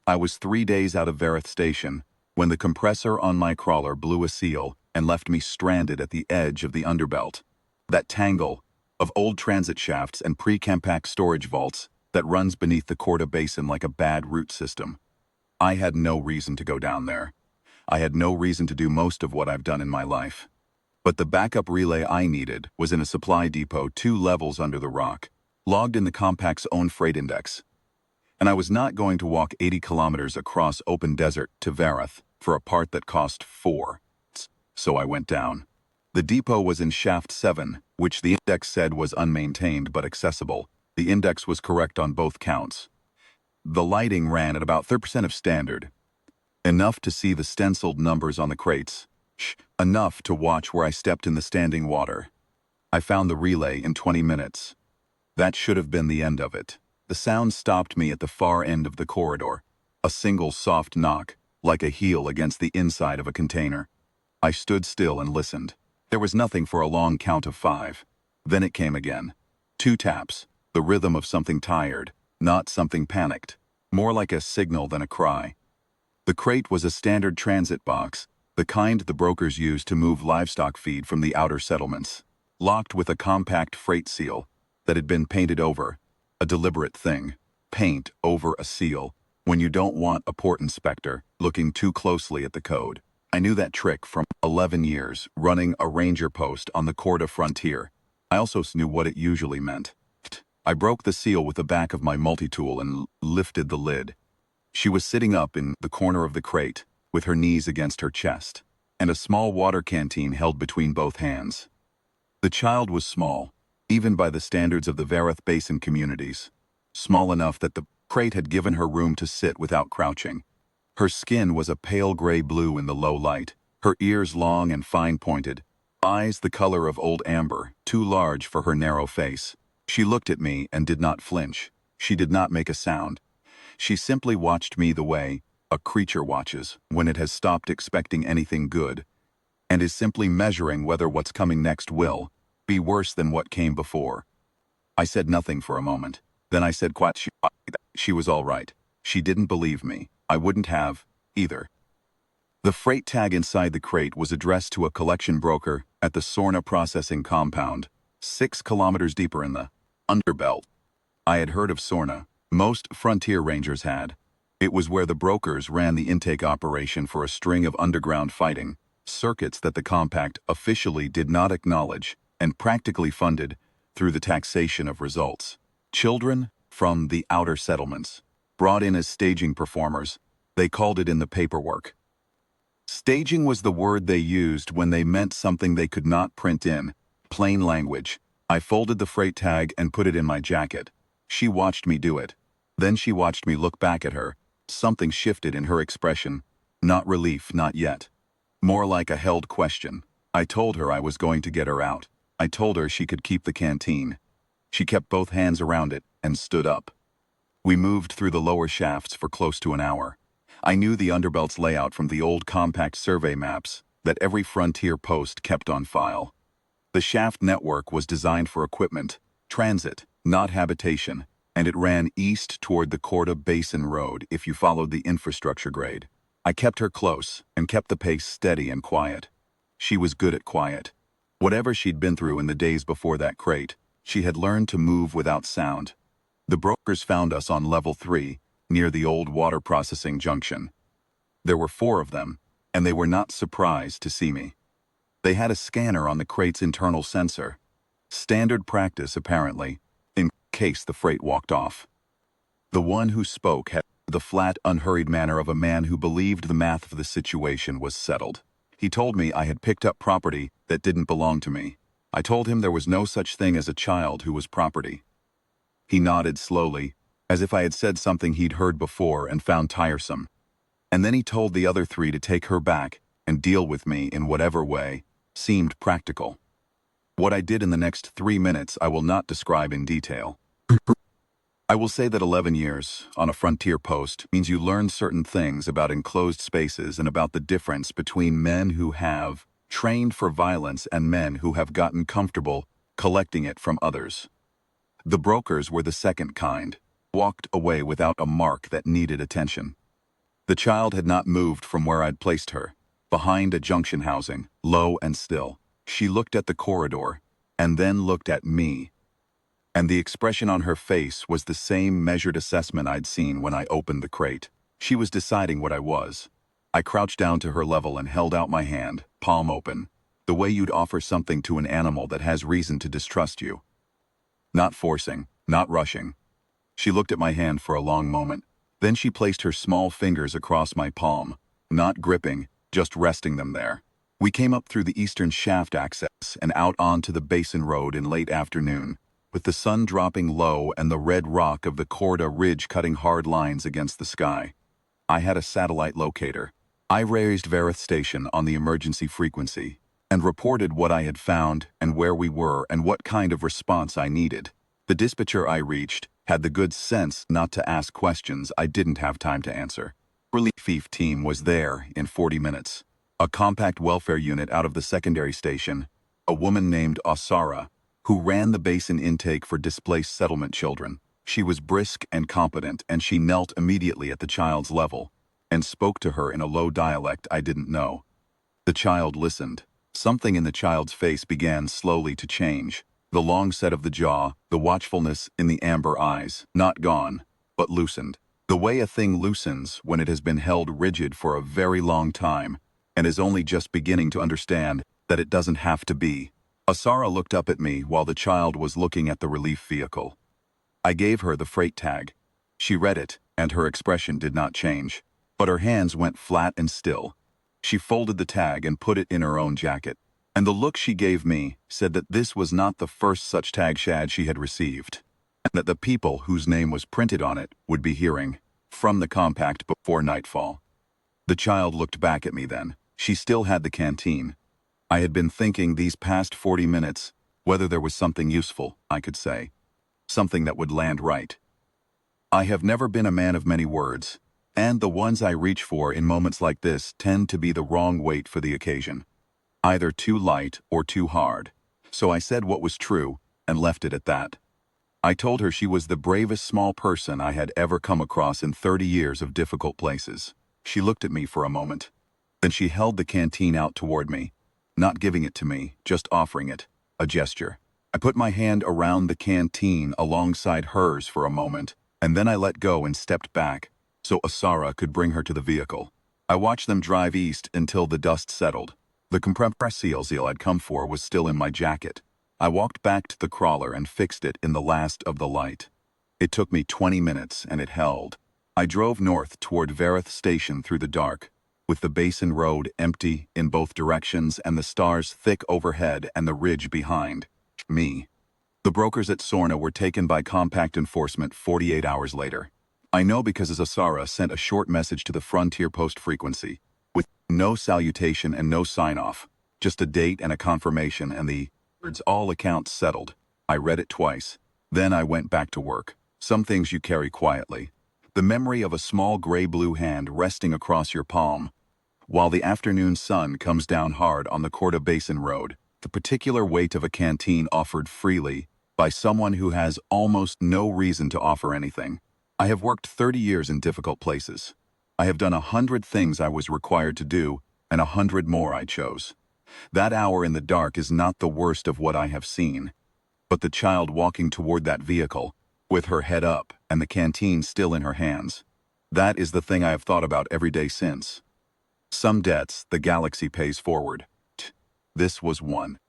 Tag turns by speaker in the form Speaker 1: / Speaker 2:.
Speaker 1: I was 3 days out of Verith Station when the compressor on my crawler blew a seal and left me stranded at the edge of the underbelt. That tangle of old transit shafts and pre-compact storage vaults that runs beneath the Corda Basin like a bad root system. I had no reason to go down there. I had no reason to do most of what I've done in my life. But the backup relay I needed was in a supply depot 2 levels under the rock, logged in the compact's own freight index. And I was not going to walk 80 kilometers across open desert to Verith for a part that cost 4. So I went down. The depot was in Shaft 7, which the index said was unmaintained but accessible. The index was correct on both counts. The lighting ran at about 30% of standard. Enough to see the stenciled numbers on the crates. Enough to watch where I stepped in the standing water. I found the relay in 20 minutes. That should have been the end of it. The sound stopped me at the far end of the corridor. A single soft knock, like a heel against the inside of a container. I stood still and listened. There was nothing for a long count of 5. Then it came again. 2 taps, the rhythm of something tired, not something panicked. More like a signal than a cry. The crate was a standard transit box, the kind the brokers use to move livestock feed from the outer settlements. Locked with a compact freight seal that had been painted over. A deliberate thing. Paint over a seal when you don't want a port inspector looking too closely at the code. I knew that trick from 11 years running a ranger post on the Corda frontier. I also knew what it usually meant. I broke the seal with the back of my multi-tool and lifted the lid. She was sitting up in the corner of the crate, with her knees against her chest, and a small water canteen held between both hands. The child was small, even by the standards of the Verith Basin communities. Small enough that the crate had given her room to sit without crouching. Her skin was a pale gray blue in the low light, her ears long and fine-pointed, eyes the color of old amber, too large for her narrow face. She looked at me and did not flinch. She did not make a sound. She simply watched me the way a creature watches when it has stopped expecting anything good, and is simply measuring whether what's coming next will be worse than what came before. I said nothing for a moment. Then I said quietly, she was all right. She didn't believe me. I wouldn't have, either. The freight tag inside the crate was addressed to a collection broker at the Sorna processing compound, 6 kilometers deeper in the underbelt. I had heard of Sorna. Most frontier rangers had. It was where the brokers ran the intake operation for a string of underground fighting, circuits that the compact officially did not acknowledge and practically funded through the taxation of results. Children from the outer settlements, brought in as staging performers, they called it in the paperwork. Staging was the word they used when they meant something they could not print in plain language. I folded the freight tag and put it in my jacket. She watched me do it. Then she watched me look back at her. Something shifted in her expression. Not relief, not yet. More like a held question. I told her I was going to get her out. I told her she could keep the canteen. She kept both hands around it and stood up. We moved through the lower shafts for close to an hour. I knew the underbelt's layout from the old compact survey maps that every frontier post kept on file. The shaft network was designed for equipment, transit, not habitation, and it ran east toward the Corda Basin Road if you followed the infrastructure grade. I kept her close and kept the pace steady and quiet. She was good at quiet. Whatever she'd been through in the days before that crate, she had learned to move without sound. The brokers found us on level 3, near the old water processing junction. There were 4 of them, and they were not surprised to see me. They had a scanner on the crate's internal sensor. Standard practice, apparently, in case the freight walked off. The one who spoke had the flat, unhurried manner of a man who believed the math of the situation was settled. He told me I had picked up property that didn't belong to me. I told him there was no such thing as a child who was property. He nodded slowly, as if I had said something he'd heard before and found tiresome. And then he told the other 3 to take her back and deal with me in whatever way seemed practical. What I did in the next 3 minutes I will not describe in detail. I will say that 11 years on a frontier post means you learn certain things about enclosed spaces and about the difference between men who have trained for violence and men who have gotten comfortable collecting it from others. The brokers were the second kind, walked away without a mark that needed attention. The child had not moved from where I'd placed her, behind a junction housing, low and still. She looked at the corridor, and then looked at me. And the expression on her face was the same measured assessment I'd seen when I opened the crate. She was deciding what I was. I crouched down to her level and held out my hand, palm open, the way you'd offer something to an animal that has reason to distrust you. Not forcing, not rushing. She looked at my hand for a long moment. Then she placed her small fingers across my palm, not gripping, just resting them there. We came up through the eastern shaft access and out onto the Basin Road in late afternoon, with the sun dropping low and the red rock of the Corda Ridge cutting hard lines against the sky. I had a satellite locator. I raised Verith Station on the emergency frequency and reported what I had found and where we were and what kind of response I needed. The dispatcher I reached had the good sense not to ask questions I didn't have time to answer. Relief team was there in 40 minutes. A compact welfare unit out of the secondary station, a woman named Osara, who ran the basin intake for displaced settlement children. She was brisk and competent, and she knelt immediately at the child's level and spoke to her in a low dialect I didn't know. The child listened. Something in the child's face began slowly to change. The long set of the jaw, the watchfulness in the amber eyes, not gone, but loosened. The way a thing loosens when it has been held rigid for a very long time and is only just beginning to understand that it doesn't have to be. Asara looked up at me while the child was looking at the relief vehicle. I gave her the freight tag. She read it, and her expression did not change, but her hands went flat and still. She folded the tag and put it in her own jacket, and the look she gave me said that this was not the first such tag shad she had received, and that the people whose name was printed on it would be hearing from the compact before nightfall. The child looked back at me then. She still had the canteen. I had been thinking these past 40 minutes whether there was something useful I could say, something that would land right. I have never been a man of many words, and the ones I reach for in moments like this tend to be the wrong weight for the occasion, either too light or too hard. So I said what was true and left it at that. I told her she was the bravest small person I had ever come across in 30 years of difficult places. She looked at me for a moment. Then she held the canteen out toward me, not giving it to me, just offering it, a gesture. I put my hand around the canteen alongside hers for a moment, and then I let go and stepped back so Asara could bring her to the vehicle. I watched them drive east until the dust settled. The compressor seal I'd come for was still in my jacket. I walked back to the crawler and fixed it in the last of the light. It took me 20 minutes, and it held. I drove north toward Verith Station through the dark, with the Basin Road empty in both directions and the stars thick overhead and the ridge behind me. The brokers at Sorna were taken by compact enforcement 48 hours later. I know because Asara sent a short message to the Frontier Post frequency, with no salutation and no sign-off, just a date and a confirmation and the words all accounts settled. I read it twice. Then I went back to work. Some things you carry quietly. The memory of a small gray-blue hand resting across your palm, while the afternoon sun comes down hard on the Corda Basin Road. The particular weight of a canteen offered freely by someone who has almost no reason to offer anything. I have worked 30 years in difficult places. I have done 100 things I was required to do, and 100 more I chose. That hour in the dark is not the worst of what I have seen. But the child walking toward that vehicle, with her head up and the canteen still in her hands, that is the thing I have thought about every day since. Some debts the galaxy pays forward. This was one.